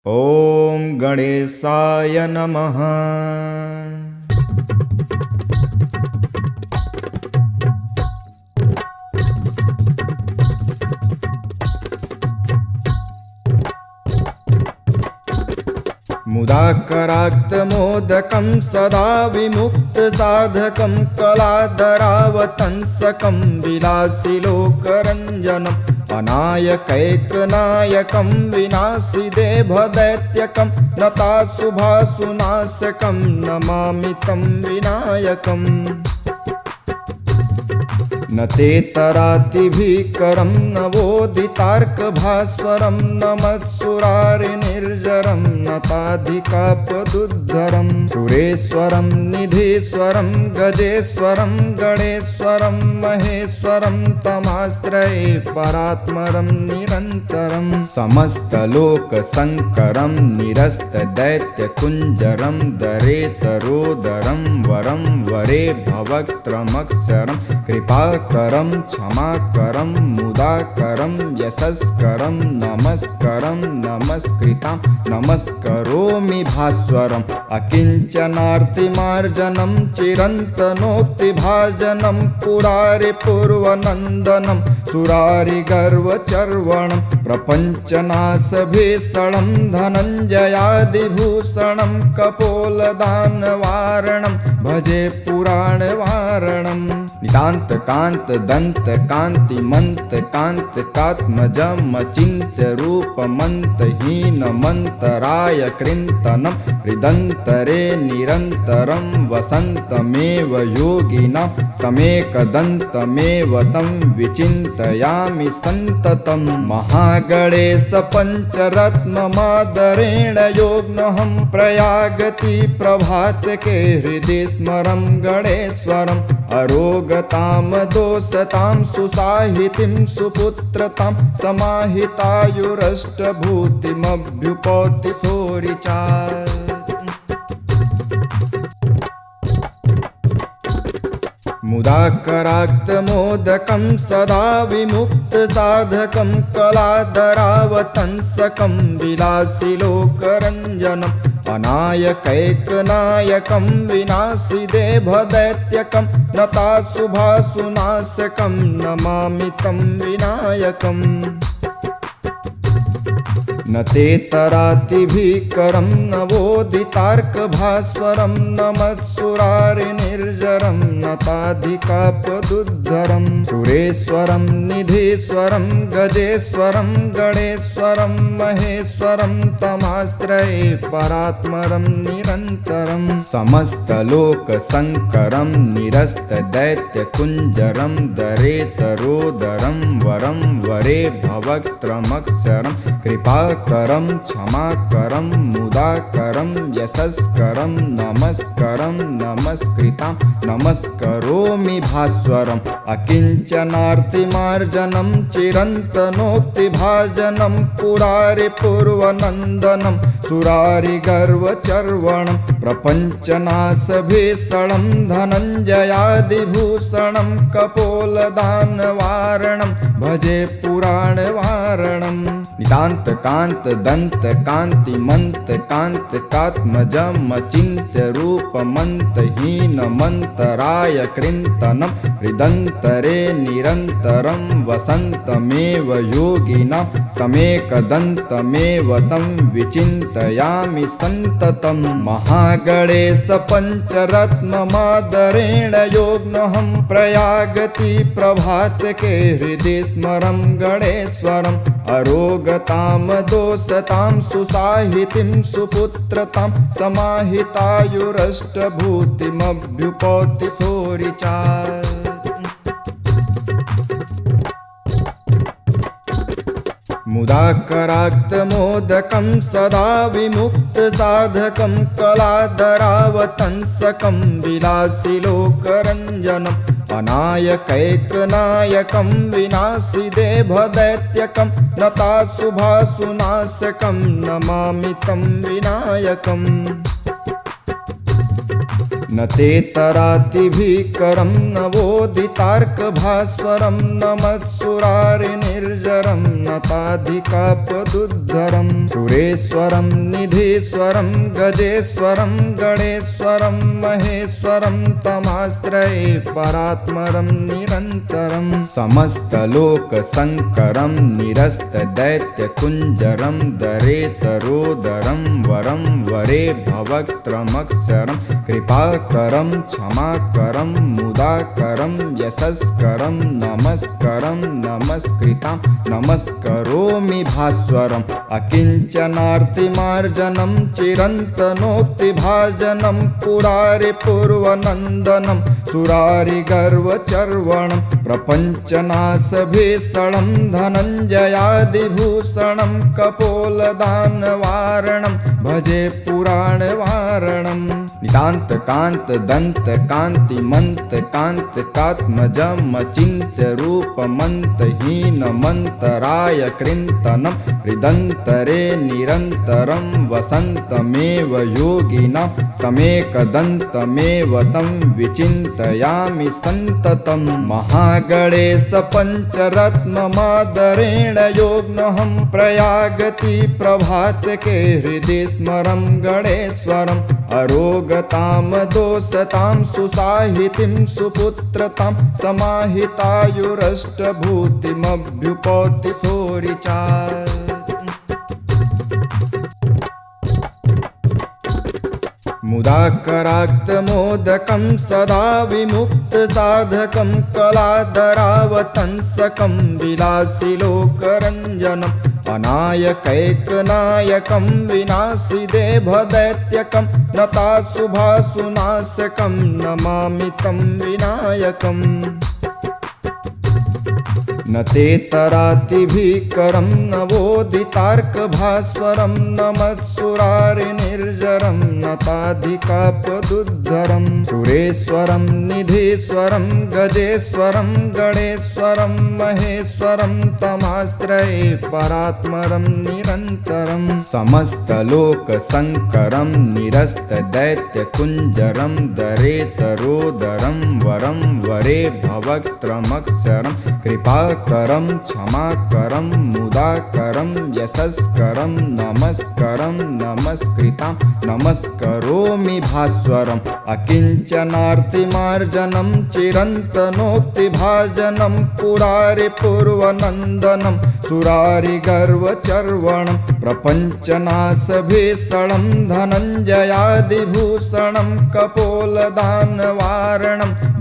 ॐ गणेशाय नमः। मुदाकराक्तमोदकं सदा विमुक्तसाधकं कलाधरावतंसकं विलासिलोकरञ्जनम् अनायकैकनायकं विनाशिदेभदैत्यकं नताशुभाशुनाशकं नमामि तं विनायकम्। न तेतरातिभीकरं नवोदितार्कभास्वरं नमत्सुरारिनिर्जरं नताधिकापदुद्धरं सुरेश्वरं निधीश्वरं गजेश्वरं गणेश्वरं महेश्वरं तमाश्रये परात्मरं निरन्तरं समस्तलोकशङ्करं निरस्तदैत्यकुञ्जरं दरेतरोदरं वरं वरे भवक्त्रमक्षरं कृपाकरं क्षमाकरं मुदाकरं यशस्करं नमस्करं नमस्कृतां नमस्करोमि भास्वरम्। अकिञ्चनार्तिमार्जनं चिरन्तनोक्तिभाजनं पुरारिपूर्वनन्दनं सुरारिगर्वचर्वणं प्रपञ्चनाशभीषणं धनञ्जयादिभूषणं कपोलदानवारणं भजे पुराणवारणम्। नितान्तकान्तदन्तकान्तिमन्तकान्तकात्मजमचिन्त्य रूपमन्तहीनमन्तराय कृन्तनं हृदन्तरे निरन्तरं वसन्तमेव योगिनां तमेकदन्तमेव तं विचिन्तयामि सन्ततं। महागणेश पञ्चरत्नमादरेण योग्नहं प्रयागति प्रभातके हृदि स्मरं गणेश्वरम्। अरोगतां दोषतां सुसाहितिं सुपुत्रतां समाहितायुरष्टभूतिमभ्युपौति सोरिचात्। मुदाकराक्तमोदकं सदा विमुक्तसाधकं कलाधरावतंसकं विलासिलोकरञ्जनम् अनायकैकनायकं विनाशिदेभदैत्यकं नताशुभाशुनाशकं नमामि तं विनायकम्। न तेतरातिभीकरं नवोदितार्कभास्वरं नमत्सुरारिनिर्जरं नताधिकापदुद्धरं सुरेश्वरं निधीश्वरं गजेश्वरं गणेश्वरं महेश्वरं तमाश्रये परात्मरं निरन्तरं समस्तलोकशङ्करं निरस्तदैत्यकुञ्जरं दरेतरोदरं वरं वरे भवक्त्रमक्षरं कृपाकरं क्षमाकरं मुदाकरं यशस्करं नमस्करं नमस्कृतां नमस्करोमि भास्वरम्। अकिञ्चनार्तिमार्जनं चिरन्तनोक्तिभाजनं पुरारिपूर्वनन्दनं सुरारिगर्वचर्वणं प्रपञ्चनाशभीषणं धनञ्जयादिभूषणं कपोलदानवारणं भजे पुराणवारणम्। नितान्तकान्तदन्तकान्तिमन्तकान्तकात्मजमचिन्त्य रूपमन्तहीनमन्तराय कृन्तनं हृदन्तरे निरन्तरं वसन्तमेव योगिनां तमेकदन्तमेव तं विचिन्तयामि सन्ततं। महागणेश पञ्चरत्नमादरेण योग्नहं प्रयागति प्रभातके हृदि स्मरं गणेश्वरम्। अरोगतां दोषतां सुसाहितिं सुपुत्रतां समाहितायुरष्टभूतिमभ्युपौति सोरिचात्। मुदाकराक्तमोदकं सदा विमुक्तसाधकं कलाधरावतंसकं विलासिलोकरञ्जनम् अनायकैकनायकं विनाशिदेभदैत्यकं नताशुभाशुनाशकं नमामि तं विनायकम्। न ते तरातिभीकरं नवोदितार्कभास्वरं नमत्सुरारिनिर्जरं नताधिकापदुद्धरं सुरेश्वरं निधीश्वरं गजेश्वरं गणेश्वरं महेश्वरं तमाश्रये परात्मरं निरन्तरं समस्तलोकशङ्करं निरस्तदैत्यकुञ्जरं दरेतरोदरं वरं वरे भवक्त्रमक्षरं कृपाकरं क्षमाकरं मुदाकरं यशस्करं नमस्करं नमस्कृतां नमस्करोमि भास्वरम् अकिञ्चनार्तिमार्जनं चिरन्तनोक्तिभाजनं पुरारिपूर्वनन्दनं सुरारिगर्वचर्वणं प्रपञ्चनाशभीषणं धनञ्जयादिभूषणं कपोलदानवारणं भजे पुराणवारणं नितान्तकान्तदन्तकान्तिमन्तकान्तकात्मजमचिन्त्यरूपमन्तहीनमन्तराय कृन्तनं हृदन्तरे निरन्तरं वसन्तमेव योगिनां तमेकदन्तमेव तं विचिन्तयामि सन्ततं महागणेश पञ्चरत्नमादरेण योग्नहं प्रयागति प्रभातके हृदि स्मरं गणेश्वरम् अरोगतां दोषतां सुसाहितिं सुपुत्रतां समाहितायुरष्टभूतिमभ्युपौति सोरिचात् मुदाकराक्तमोदकं सदा विमुक्तसाधकं कलाधरावतंसकं विलासिलोकरञ्जनम् अनायकैकनायकं विनाशिदेभदैत्यकं नताशुभाशुनाशकं नमामि तं विनायकम् न ते तरातिभीकरं नवोदितार्कभास्वरं नमत्सुरारिनिर्जरं नताधिकापदुद्धरं सुरेश्वरं निधीश्वरं गजेश्वरं गणेश्वरं महेश्वरं तमाश्रये परात्मरं निरन्तरं समस्तलोकशङ्करं निरस्तदैत्यकुञ्जरं दरेतरोदरं वरं वरे भवक्त्रमक्षरं कृपाकरं क्षमाकरं मुदाकरं यशस्करं नमस्करं नमस्कृतां नमस्करोमि भास्वरम् अकिञ्चनार्तिमार्जनं चिरन्तनोक्तिभाजनं पुरारिपूर्वनन्दनं सुरारिगर्वचर्वणं प्रपञ्चनाशभीषणं धनञ्जयादिभूषणं कपोलदानवारणं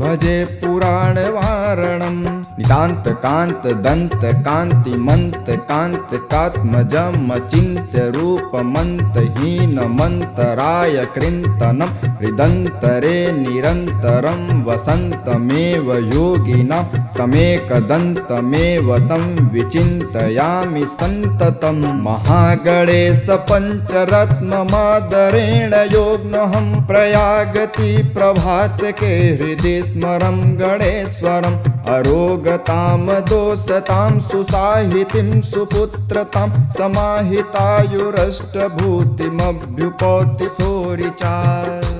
भजे पुराणवारणम् नितान्तकान्तदन्तकान्तिमन्तकान्तकात्मजमचिन्त्यरूपमन्तहीनमन्तराय कृन्तनं हृदन्तरे निरन्तरं वसन्तमेव योगिनां तमेकदन्तमेव तं विचिन्तयामि सन्ततं महागणेश पञ्चरत्नमादरेण योग्नहं प्रयागति प्रभातके हृदि स्मरं गणेश्वरम् अरोगतां दोषतां सुसाहितिं सुपुत्रतां समाहितायुरष्टभूतिमभ्युपौति सोरिचात्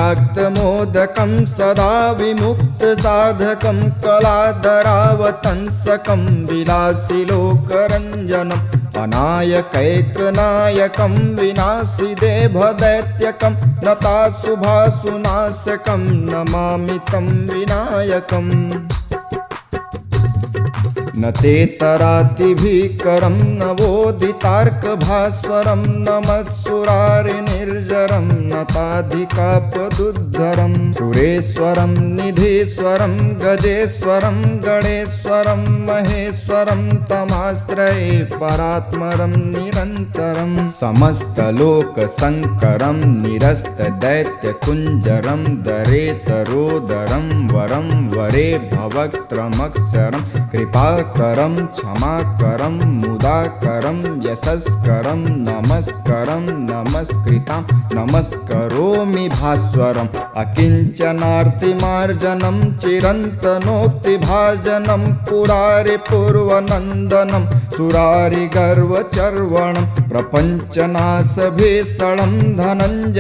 मुदाकराक्तमोदकं सदा विमुक्तसाधकं कलाधरावतंसकं विलासिलोकरञ्जनम् अनायकैकनायकं विनाशिदेभदैत्यकं नताशुभाशुनाशकं नमामि तं विनायकम् न ते तरातिभीकरं नवोदितार्कभास्वरं नमत्सुरारिनिर्जरं नताधिकापदुद्धरं सुरेश्वरं निधीश्वरं गजेश्वरं गणेश्वरं महेश्वरं तमाश्रये परात्मरं निरन्तरं समस्तलोकशङ्करं निरस्तदैत्यकुञ्जरं दरेतरोदरं वरं वरे भवक्त्रमक्षरं कृपा कृपाकरं क्षमाकरं मुदाकरं यशस्करं नमस्करं नमस्कृतां नमस्करोमि भास्वरम् अकिञ्चनार्तिमार्जनं चिरन्तनोक्तिभाजनं पुरारिपूर्वनन्दनं सुरारिगर्वचर्वणं प्रपञ्चनाशभीषणं धनञ्जयादिभूषणं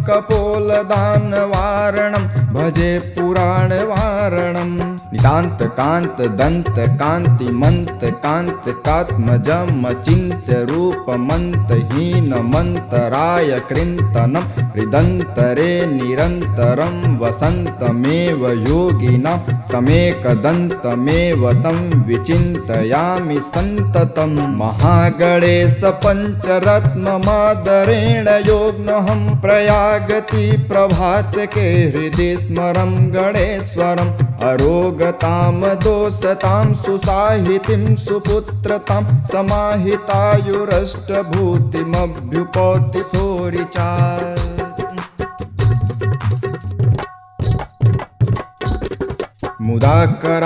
कपोलदानवारणं भजे पुराणवारणं नितान्तकान्तदन्तकान्तिमन्तकान्तकात्मजमचिन्त्यरूपमन्तहीनमन्तराय कृन्तनं हृदन्तरे निरन्तरं वसन्तमेव योगिनां तमेकदन्तमेव तं विचिन्तयामि सन्ततं महागणेश पञ्चरत्नमादरेण योग्नहं प्रयागति प्रभातके हृदि स्मरं गणेश्वरम् अरोगतां दोषतां सुसाहितिं सुपुत्रतां समाहितायुरष्टभूतिमभ्युपौति सोरिचा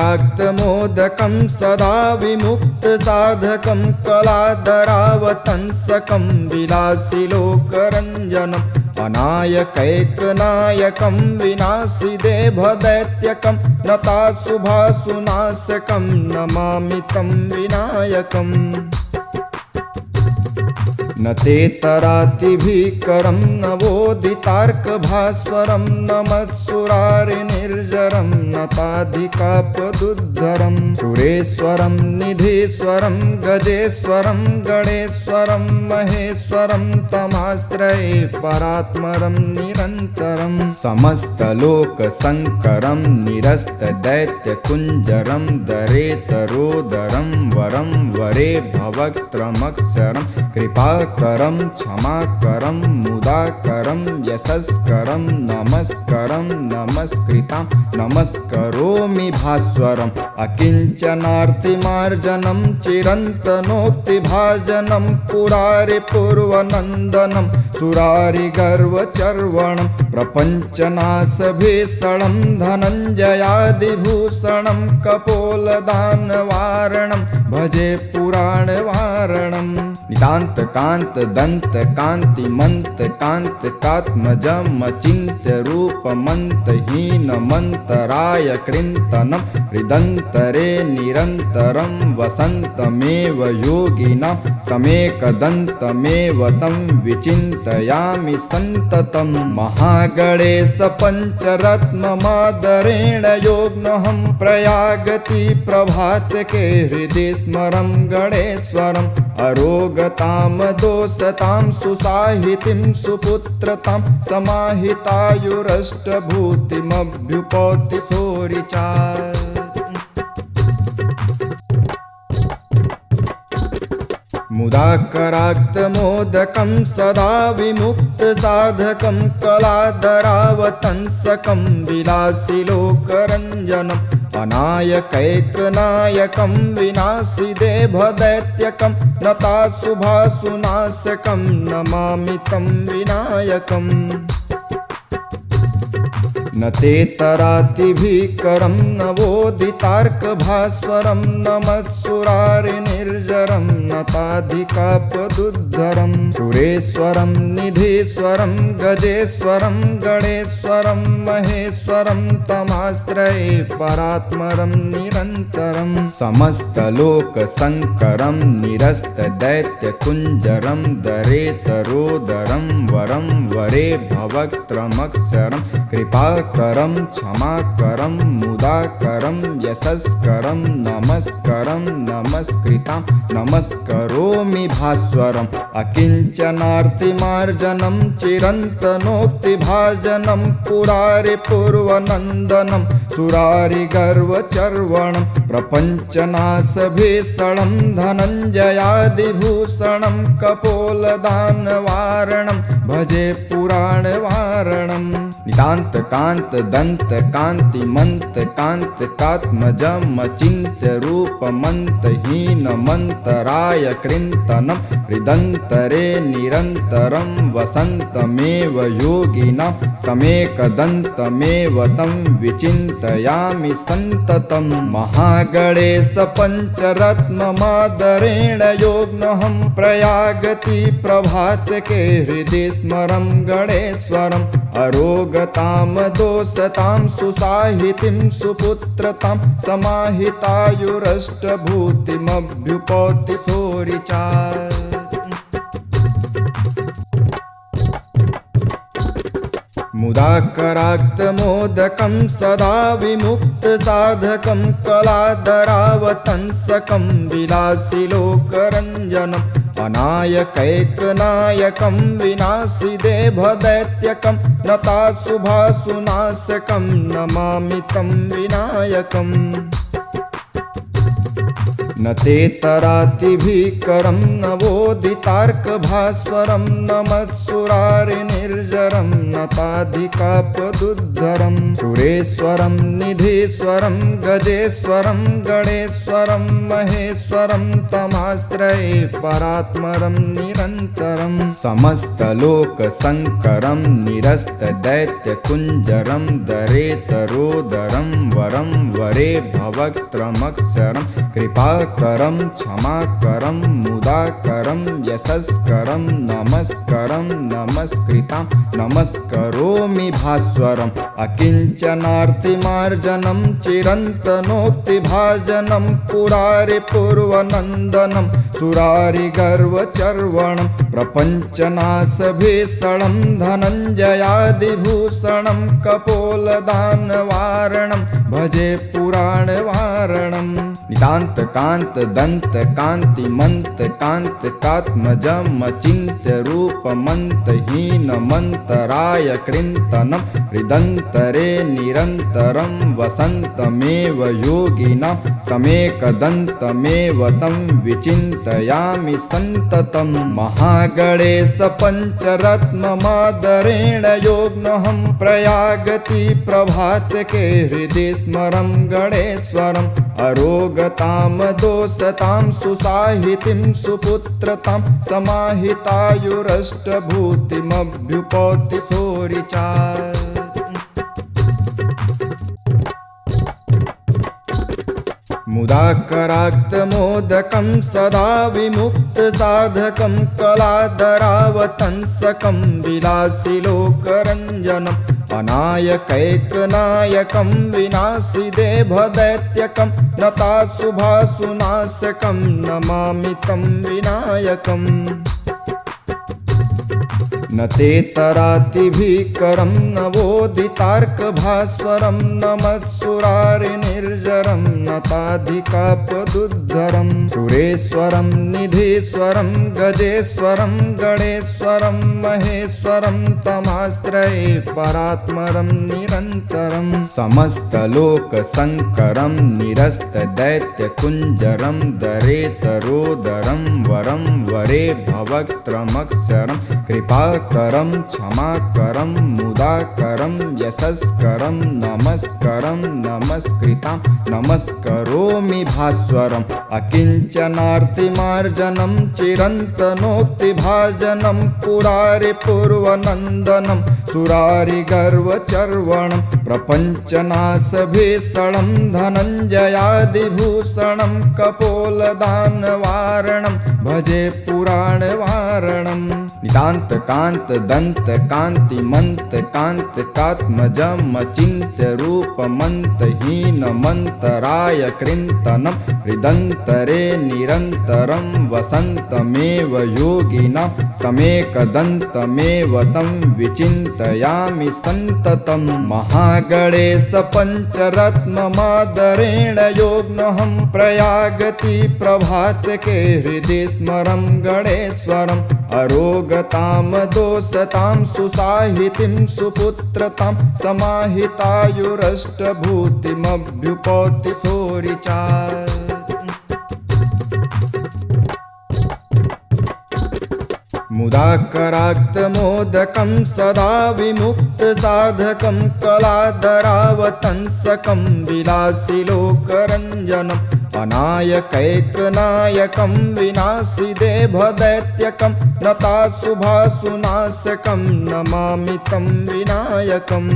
मुदाकराक्तमोदकं सदा विमुक्तसाधकं कलाधरावतंसकं विलासिलोकरञ्जनम् अनायकैकनायकं विनाशिदेभदैत्यकं नताशुभाशुनाशकं नमामि तं विनायकम् न तेतरातिभीकरं नवोदितार्कभास्वरं नमत्सुरारिनिर्जरं नताधिकापदुद्धरं सुरेश्वरं निधीश्वरं गजेश्वरं गणेश्वरं महेश्वरं तमाश्रये परात्मरं निरन्तरं समस्तलोकशङ्करं निरस्तदैत्यकुञ्जरं दरेतरोदरं वरं वरे भवक्त्रमक्षरं कृपाकरं क्षमाकरं मुदाकरं यशस्करं नमस्करं नमस्कृतां नमस्करोमि भास्वरम् अकिञ्चनार्तिमार्जनं चिरन्तनोक्तिभाजनं पुरारिपूर्वनन्दनं सुरारिगर्वचर्वणं प्रपञ्चनाशभीषणं धनञ्जयादिभूषणं कपोलदानवारणं भजे पुराणवारणम् नितान्तकान्तदन्तकान्तिमन्तकान्तकात्मजमचिन्त्यरूपमन्तहीनमन्तराय कृन्तनं हृदन्तरे निरन्तरं वसन्तमेव योगिनां तमेकदन्तमेव तं विचिन्तयामि सन्ततं महागणेश पञ्चरत्नमादरेण योग्नहं प्रयागति प्रभातके हृदि स्मरं गणेश्वरम् अरोगतां दोषतां सुसाहितिं सुपुत्रतां समाहितायुरष्टभूतिमभ्युपौति सोरिचा मुदाकराक्तमोदकं सदा विमुक्तसाधकं कलाधरावतंसकं विलासिलोकरञ्जनम् अनायकैकनायकं विनाशिदेभदैत्यकं नताशुभाशुनाशकं नमामि तं विनायकम् न तेतरातिभीकरं नवोदितार्कभास्वरं नमत्सुरारिनिर्जरं नताधिकापदुद्धरं सुरेश्वरं निधीश्वरं गजेश्वरं गणेश्वरं महेश्वरं तमाश्रये परात्मरं निरन्तरं समस्तलोकशङ्करं निरस्तदैत्यकुञ्जरं दरेतरोदरं वरं वरे भवक्त्रमक्षरं कृपाकरं क्षमाकरं मुदाकरं यशस्करं नमस्करं नमस्कृतां नमस्करोमि भास्वरम् अकिञ्चनार्तिमार्जनं चिरन्तनोक्तिभाजनं पुरारिपूर्वनन्दनं सुरारिगर्वचर्वणं प्रपञ्चनाशभीषणं धनञ्जयादिभूषणं कपोलदानवारणं भजे पुराणवारणम् नितान्त कान्त दन्त कान्तिमन्त कान्तिकात्मजम् अचिन्त्य रूपमन्त हीनमन्तराय कृन्तनं हृदन्तरे निरन्तरं वसन्तमेव योगिनां तमेकदन्तमेव तं विचिन्तयामि सन्ततं। महागणेश पञ्चरत्नमादरेण योग्नहं प्रयागति प्रभातके हृदि स्मरं गणेश्वरम् अरोगतां दोषतां सुसाहितिं सुपुत्रतां समाहितायुरष्टभूतिमभ्युपौति सोरिचा। मुदाकराक्तमोदकं सदा विमुक्तसाधकं कलाधरावतंसकं विलासिलोकरञ्जनम् अनायकैकनायकं विनाशिदेभदैत्यकं नताशुभाशुनाशकं नमामि तं विनायकम्। न तेतरातिभीकरं नवोदितार्कभास्वरं नमत्सुरारिनिर्जरं नताधिकापदुद्धरं सुरेश्वरं निधीश्वरं गजेश्वरं गणेश्वरं महेश्वरं तमाश्रये परात्मरं निरन्तरं। समस्तलोकशङ्करं निरस्तदैत्यकुञ्जरं दरेतरोदरं वरं वरे भवक्त्रमक्षरं कृपाकरं क्षमाकरं मुदाकरं यशस्करं नमस्करं नमस्कृतां नमस्करोमि भास्वरम् अकिञ्चनार्तिमार्जनं चिरन्तनोक्तिभाजनं पुरारिपूर्वनन्दनं सुरारिगर्वचर्वणं प्रपञ्चनाशभीषणं धनञ्जयादिभूषणं कपोलदानवारणं भजे पुराणवारणम्। नितान्त कान्त दन्त कान्तिमन्त कान्तिकात्मजम् अचिन्त्य रूपमन्त हीनमन्तराय कृन्तनं हृदन्तरे निरन्तरं वसन्तमेव योगिनां तमेकदन्तमेव तं विचिन्तयामि सन्ततं। महागणेश पञ्चरत्नमादरेण योग्नहं प्रयागति प्रभातके हृदि स्मरं गणेश्वरम् अरोगतां दोषतां सुसाहितिं सुपुत्रतां समाहितायुरष्टभूतिमभ्युपौति सोरिचा। मुदाकराक्तमोदकं सदा विमुक्तसाधकं कलाधरावतंसकं विलासिलोकरञ्जनम् अनायकैकनायकं विनाशिदेभदैत्यकं नताशुभाशुनाशकं नमामि तं विनायकम्। न तेतरातिभीकरं नवोदितार्कभास्वरं नमत्सुरारिनिर्जरं नताधिकापदुद्धरं सुरेश्वरं निधीश्वरं गजेश्वरं गणेश्वरं महेश्वरं तमाश्रये परात्मरं निरन्तरं। समस्तलोकशङ्करं निरस्तदैत्यकुञ्जरं दरेतरोदरं वरं वरे भवक्त्रमक्षरं कृपाकरं क्षमाकरं मुदाकरं यशस्करं नमस्करं नमस्कृतां नमस्करोमि भास्वरम् अकिञ्चनार्तिमार्जनं चिरन्तनोक्तिभाजनं पुरारिपूर्वनन्दनं सुरारिगर्वचर्वणं प्रपञ्चनाशभीषणं धनञ्जयादिभूषणं कपोलदानवारणं भजे पुराणवारणम्। नितान्त कान्त दन्त कान्तिमन्त कान्तिकात्मजम् अचिन्त्य रूपमन्त हीनमन्तराय कृन्तनं हृदन्तरे निरन्तरं वसन्तमेव योगिनां तमेकदन्तमेव तं विचिन्तयामि सन्ततं। महागणेश पञ्चरत्नमादरेण योग्नहं प्रयागति प्रभातके हृदि स्मरं गणेश्वरम् अरोगतां दोषतां सुसाहितिं सुपुत्रतां समाहितायुरष्टभूतिमभ्युपौति सोरिचा। मुदाकराक्तमोदकं सदा विमुक्तसाधकं कलाधरावतंसकं विलासिलोकरञ्जनम् अनायकैकनायकं विनाशिदेभदैत्यकं नताशुभासुनाशकं नमामि तं विनायकम्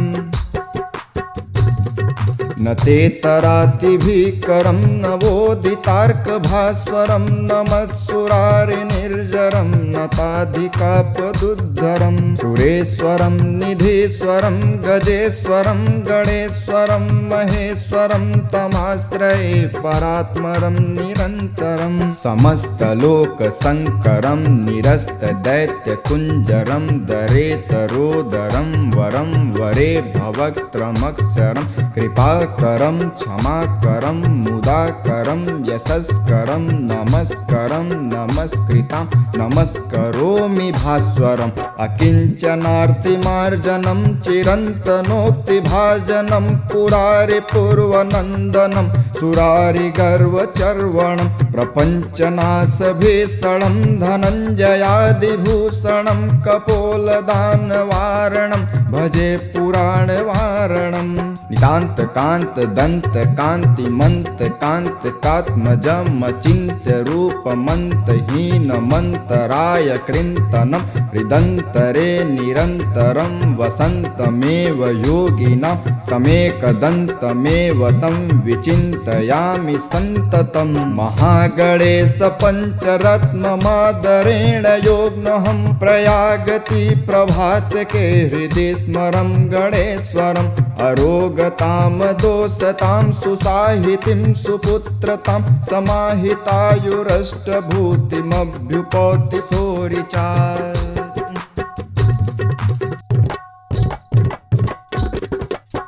न तेतरातिभीकरं नवोदितार्कभास्वरं नमत्सुरारिनिर्जरं नताधिकापदुद्धरं सुरेश्वरं निधीश्वरं गजेश्वरं गणेश्वरं महेश्वरं तमाश्रये परात्मरं निरन्तरं समस्तलोकशङ्करं निरस्तदैत्यकुञ्जरं दरेतरोदरं वरं वरे भवक्त्रमक्षरं कृपाकरं क्षमाकरं मुदाकरं यशस्करं नमस्करं नमस्कृतां नमस्करोमि भास्वरम् अकिञ्चनार्तिमार्जनं चिरन्तनोक्तिभाजनं पुरारिपूर्वनन्दनं सुरारिगर्वचर्वणं प्रपञ्चनाशभीषणं धनञ्जयादिभूषणं कपोलदानवारणं भजे पुराणवारणम् नितान्तकान्तदन्तकान्तिमन्तकान्तिकात्मजमचिन्त्यरूपमन्तहीनमन्तराय कृन्तनं हृदन्तरे निरन्तरं वसन्तमेव योगिनां तमेकदन्तमेव तं विचिन्तयामि सन्ततं महागणेश पञ्चरत्नमादरेण योग्नहं प्रयागति प्रभातके हृदि स्मरं गणेश्वरम् अरोगतां दोषतां सुसाहितिं सुपुत्रतां समाहितायुरष्टभूतिमभ्युपौति सोरिचा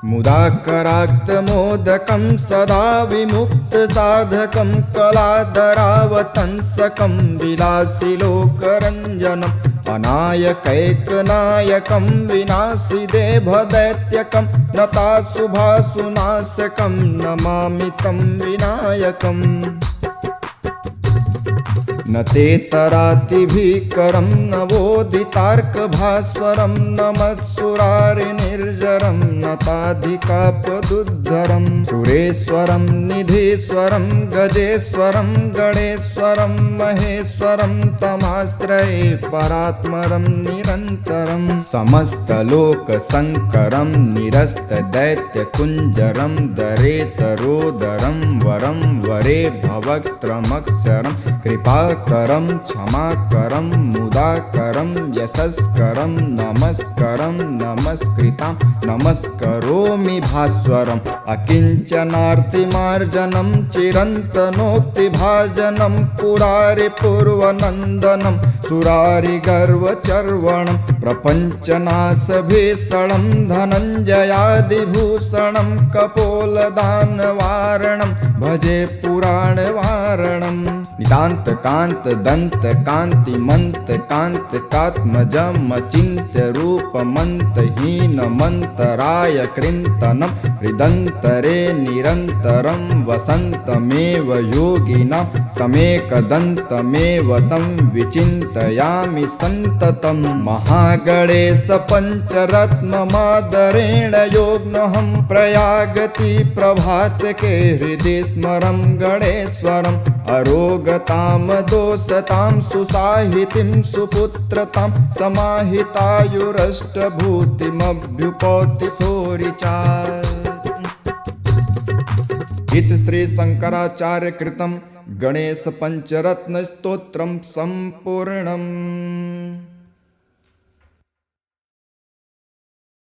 मुदाकराक्तमोदकं सदा विमुक्तसाधकं कलाधरावतंसकं विलासिलोकरञ्जनम् अनायकैकनायकं विनाशिदेभदैत्यकं नताशुभासुनाशकं नमामि तं विनायकम् न तेतरातिभीकरं नवोदितार्कभास्वरं नमत्सुरारिनिर्जरं नताधिकापदुद्धरं सुरेश्वरं निधीश्वरं गजेश्वरं गणेश्वरं महेश्वरं तमाश्रये परात्मरं निरन्तरं समस्तलोकशङ्करं निरस्तदैत्यकुञ्जरं दरेतरोदरं वरं वरे भवक्त्रमक्षरं कृपाकरं क्षमाकरं मुदाकरं यशस्करं नमस्करं नमस्कृतां नमस्करोमि भास्वरम् अकिञ्चनार्तिमार्जनं चिरन्तनोक्तिभाजनं पुरारिपूर्वनन्दनं सुरारिगर्वचर्वणं प्रपञ्चनाशभीषणं धनञ्जयादिभूषणं कपोलदानवारणं भजे पुराणवारणम् नितान्तकान्तदन्तकान्तिकात्मजमचिन्त्यरूपमन्तहीनमन्तराय कृन्तनं हृदन्तरे निरन्तरं वसन्तमेव योगिनां तमेकदन्तमेव तं विचिन्तयामि सन्ततं महागणेश पञ्चरत्नमादरेण योग्नहं प्रयागति प्रभातके हृदि स्मरं गणेश्वरम् अरोगतां दोषतां सुसाहितिं सुपुत्रतां समाहितायुरष्टभूतिमभ्युपौति सोरिचा इति श्री शंकराचार्य कृतं गणेश पंचरत्न स्तोत्रं संपूर्णम्।